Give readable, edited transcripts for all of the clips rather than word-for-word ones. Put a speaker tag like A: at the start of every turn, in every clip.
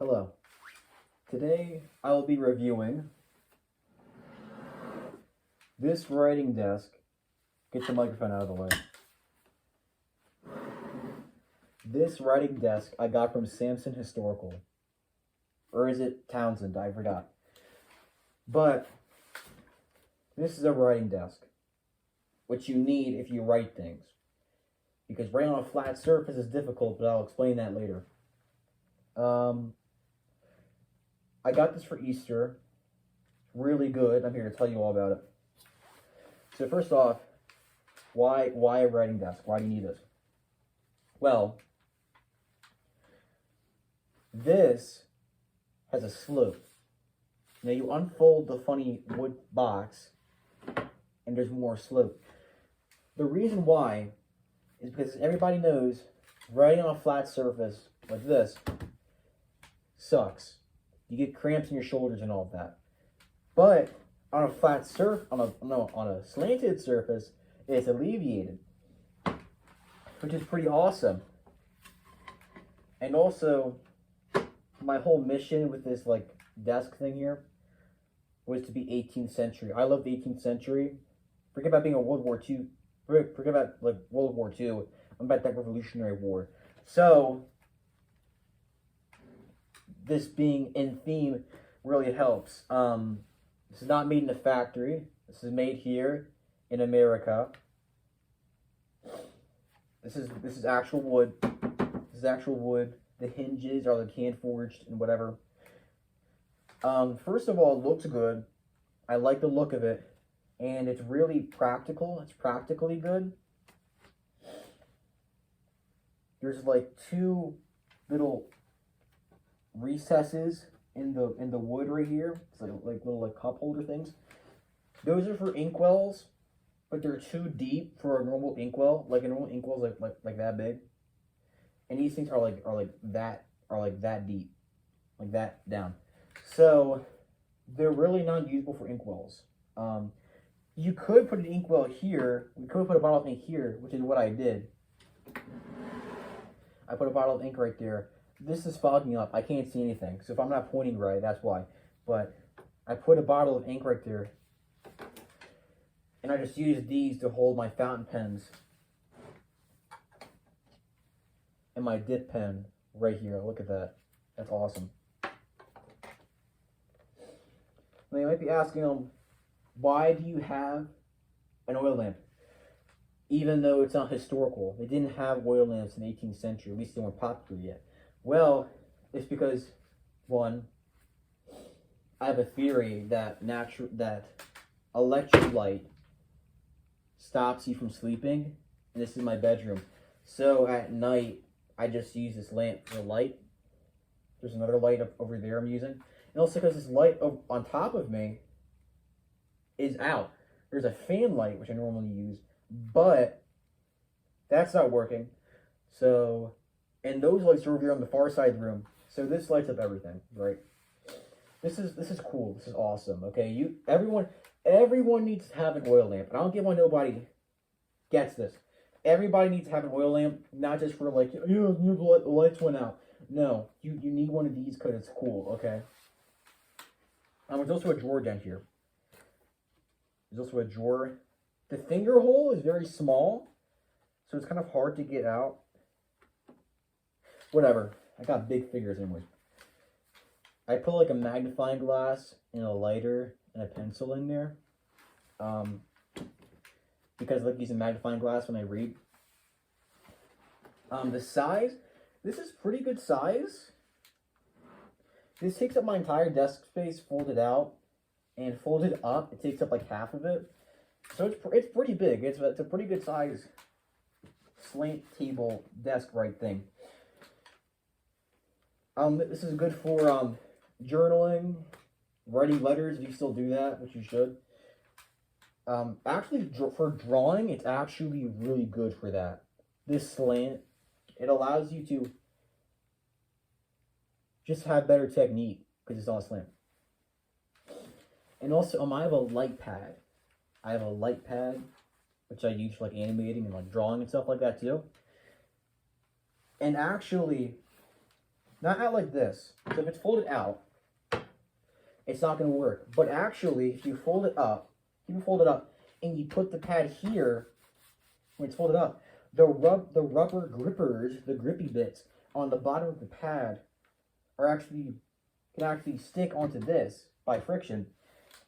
A: Hello. Today I will be reviewing this writing desk. Get the microphone out of the way. This writing desk I got from Samson Historical. Or is it Townsend? I forgot. But this is a writing desk, which you need if you write things. Because writing on a flat surface is difficult, but I'll explain that later. I got this for Easter. Really good. I'm here to tell you all about it. So first off, why a writing desk? Why do you need this? Well, this has a slope. Now you unfold the funny wood box, and there's more slope. The reason why is because everybody knows writing on a flat surface like this sucks. You get cramps in your shoulders and all of that. But on a flat surface, on a slanted surface, it's alleviated, which is pretty awesome. And also, my whole mission with this desk thing here was to be 18th century. I love the 18th century. Forget about being a World War II. Forget about World War II. I'm about that Revolutionary War. So this being in theme really helps. This is not made in a factory. This is made here in America. This is actual wood. This is actual wood. The hinges are hand forged and whatever. First of all, it looks good. I like the look of it, and it's really practical. It's practically good. There's two little recesses in the wood right here. It's little cup holder things. Those are for inkwells, but they're too deep for a normal inkwell. A normal inkwell is like that big, and these things are that deep, like that down. So they're really not usable for inkwells. You could put an inkwell here. We could put a bottle of ink here, which is what I did. I put a bottle of ink right there. This is fogging up. I can't see anything. So if I'm not pointing right, that's why. But I put a bottle of ink right there. And I just used these to hold my fountain pens. And my dip pen right here. Look at that. That's awesome. Now you might be asking why do you have an oil lamp? Even though it's not historical. They didn't have oil lamps in the 18th century. At least they weren't popular yet. Well, it's because, one, I have a theory that electric light stops you from sleeping, and this is my bedroom. So at night, I just use this lamp for light. There's another light up over there I'm using. And also because this light on top of me is out. There's a fan light, which I normally use, but that's not working. So, and those lights are over here on the far side of the room. So this lights up everything, right? This is cool. This is awesome. Okay, everyone needs to have an oil lamp. And I don't get why nobody gets this. Everybody needs to have an oil lamp, not just for the lights went out. No, you need one of these because it's cool. Okay. There's also a drawer down here. There's also a drawer. The finger hole is very small, so it's kind of hard to get out. Whatever. I got big fingers anyways. I put a magnifying glass and a lighter and a pencil in there. Because I like using magnifying glass when I read. The size. This is pretty good size. This takes up my entire desk space folded out. And folded up, it takes up half of it. So it's pretty big. It's a pretty good size slant table desk right thing. This is good for journaling, writing letters if you still do that, which you should. Actually, for drawing, it's actually really good for that. This slant, it allows you to just have better technique because it's on a slant. And also, I have a light pad. I have a light pad, which I use for animating and drawing and stuff like that too. And actually, Not out like this. So if it's folded out, it's not going to work. But actually, if you fold it up, and you put the pad here, when it's folded up, the rubber grippers, the grippy bits on the bottom of the pad can actually stick onto this by friction,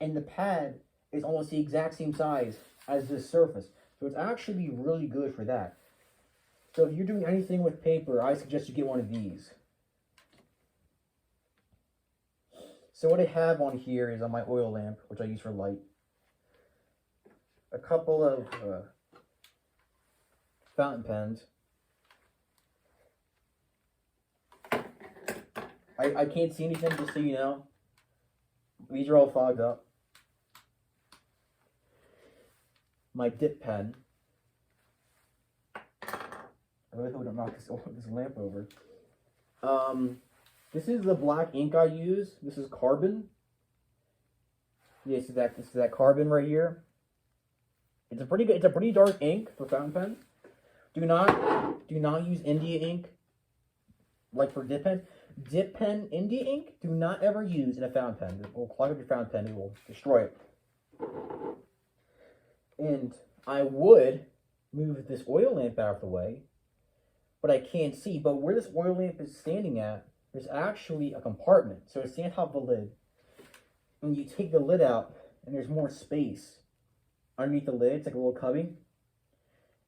A: and the pad is almost the exact same size as this surface. So it's actually really good for that. So if you're doing anything with paper, I suggest you get one of these. So what I have on here is on my oil lamp, which I use for light, a couple of fountain pens. I can't see anything, just so you know. These are all fogged up. My dip pen. I really hope I don't knock this lamp over. This is the black ink I use. This is carbon. Yeah, this is that carbon right here. It's a pretty dark ink for fountain pen. Do not use India ink like for dip pen. Dip pen India ink, do not ever use in a fountain pen. It will clog up your fountain pen. It will destroy it. And I would move this oil lamp out of the way, but I can't see. But where this oil lamp is standing at, there's actually a compartment. So it's on top of the lid. And you take the lid out, and there's more space underneath the lid. It's like a little cubby.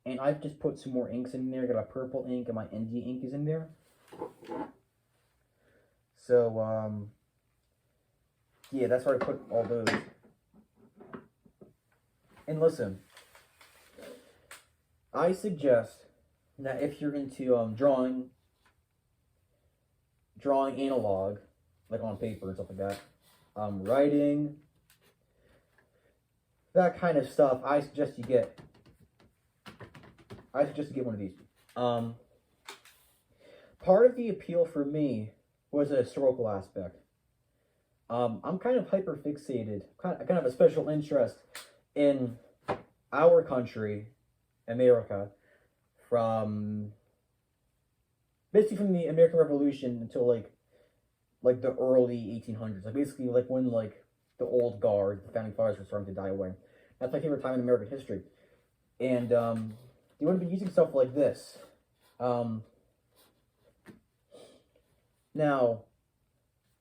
A: And I've just put some more inks in there. I got a purple ink, and my India ink is in there. So, yeah, that's where I put all those. And listen, I suggest that if you're into drawing analog, like on paper and stuff like that, writing, that kind of stuff, I suggest you get one of these. Part of the appeal for me was a historical aspect. I'm kind of hyper fixated, kind of a special interest in our country, America, basically from the American Revolution until like the early 1800s, like basically like when like the old guard, the founding fathers were starting to die away. That's my favorite time in American history, and they would have been using stuff like this. Now,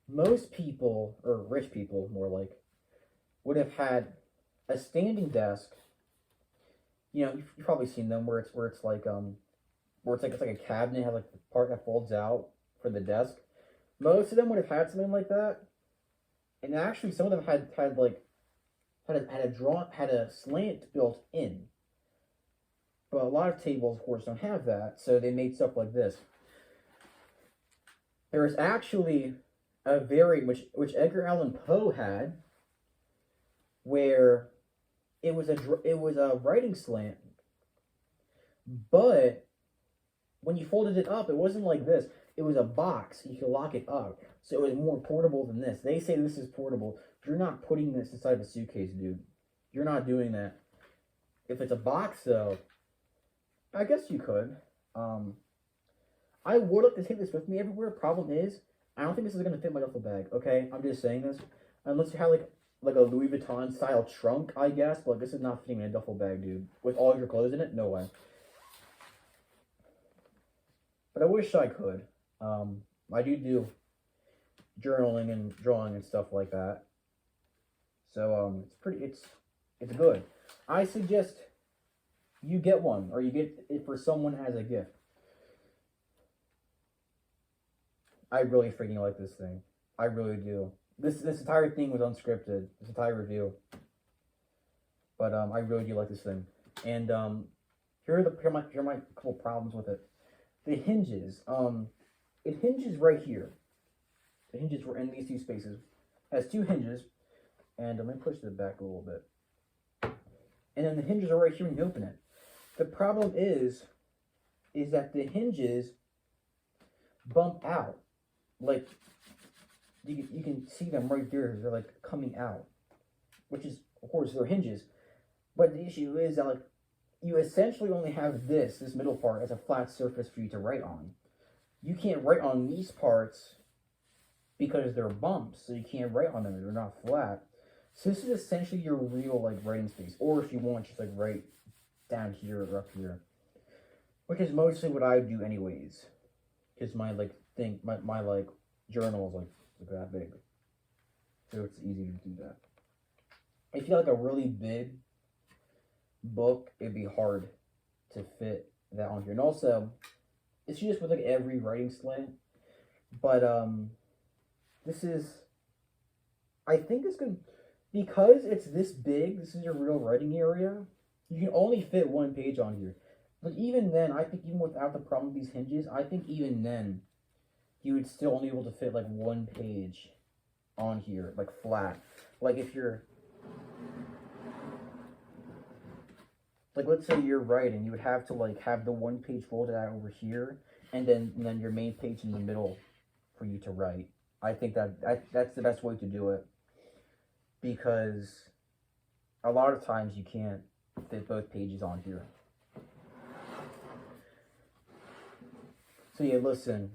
A: most people, or rich people more like, would have had a standing desk. You know, you've probably seen them where it's like a cabinet, has like the part that folds out for the desk. Most of them would have had something like that, and actually some of them had a slant built in. But a lot of tables, of course, don't have that, so they made stuff like this. There was actually a variant which Edgar Allan Poe had, where it was a writing slant, but when you folded it up, it wasn't like this. It was a box. You could lock it up, so it was more portable than this. They say this is portable. You're not putting this inside of a suitcase, dude. You're not doing that. If it's a box, though, I guess you could. I would like to take this with me everywhere. Problem is, I don't think this is going to fit my duffel bag, okay? I'm just saying this. Unless you have, like a Louis Vuitton style trunk, I guess. But this is not fitting in a duffel bag, dude. With all your clothes in it? No way. But I wish I could. I do journaling and drawing and stuff like that. So, it's good. I suggest you get one, or you get it for someone as a gift. I really freaking like this thing. I really do. This entire thing was unscripted. This entire review. But I really do like this thing. And here are my couple problems with it. The hinges. It hinges right here. The hinges were in these two spaces. It has two hinges. And let me push it back a little bit. And then the hinges are right here when you open it. The problem is that the hinges bump out. Like, you can see them right there. They're like coming out, which is, of course, they're hinges. But the issue is that, like, you essentially only have this middle part as a flat surface for you to write on. you can't write on these parts because they're bumps, so you can't write on them. They're not flat. So this is essentially your real like writing space. Or if you want, just like write down here or up here, which is mostly what I do anyways. Because my like thing, my like journal is like that big, so it's easy to do that. If you had like a really big book, it'd be hard to fit that on here. And also, it's just with like every writing slant. But this is, I think it's good because it's this big. This is your real writing area. You can only fit one page on here. But even then, I think even without the problem with these hinges, I think even then, you would still only be able to fit like one page on here, like flat. Like if you're, like let's say you're writing, you would have to like have the one page folded out over here, and then your main page in the middle for you to write. I think that's the best way to do it, because a lot of times you can't fit both pages on here. So yeah, listen,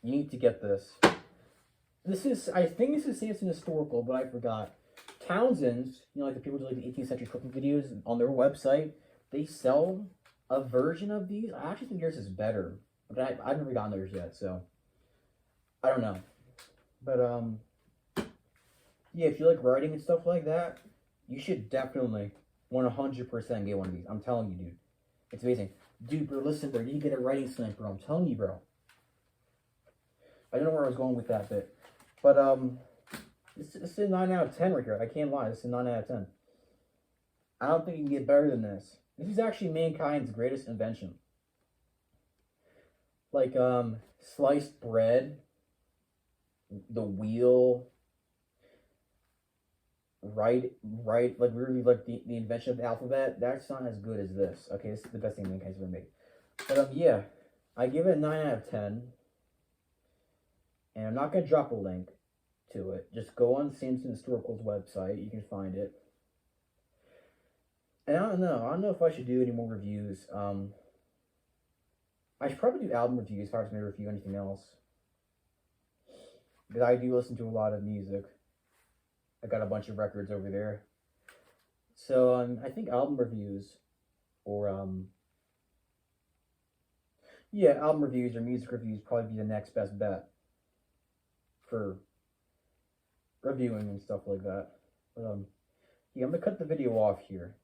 A: you need to get this. This is, I think this is Samson Historical, but I forgot. Townsend's, you know, like the people who do like the 18th century cooking videos on their website, they sell a version of these. I actually think yours is better, but I've never gotten theirs yet, so I don't know. But yeah, if you like writing and stuff like that, you should definitely 100% get one of these. I'm telling you, dude, it's amazing. Dude, bro, listen, bro, you need to get a writing slant, bro. I'm telling you, bro. I don't know where I was going with that bit. But, this is a 9 out of 10 right here. I can't lie. This is a 9 out of 10. I don't think you can get better than this. This is actually mankind's greatest invention. Like, sliced bread, the wheel, like really like the invention of the alphabet. That's not as good as this. Okay, this is the best thing mankind's ever made. But yeah, I give it a 9 out of 10. And I'm not gonna drop a link to it. Just go on Samson Historical's website. You can find it. And I don't know if I should do any more reviews. I should probably do album reviews if I was gonna review anything else, because I do listen to a lot of music. I got a bunch of records over there. So I think album reviews, or yeah, album reviews or music reviews probably be the next best bet for reviewing and stuff like that. But yeah, I'm gonna cut the video off here.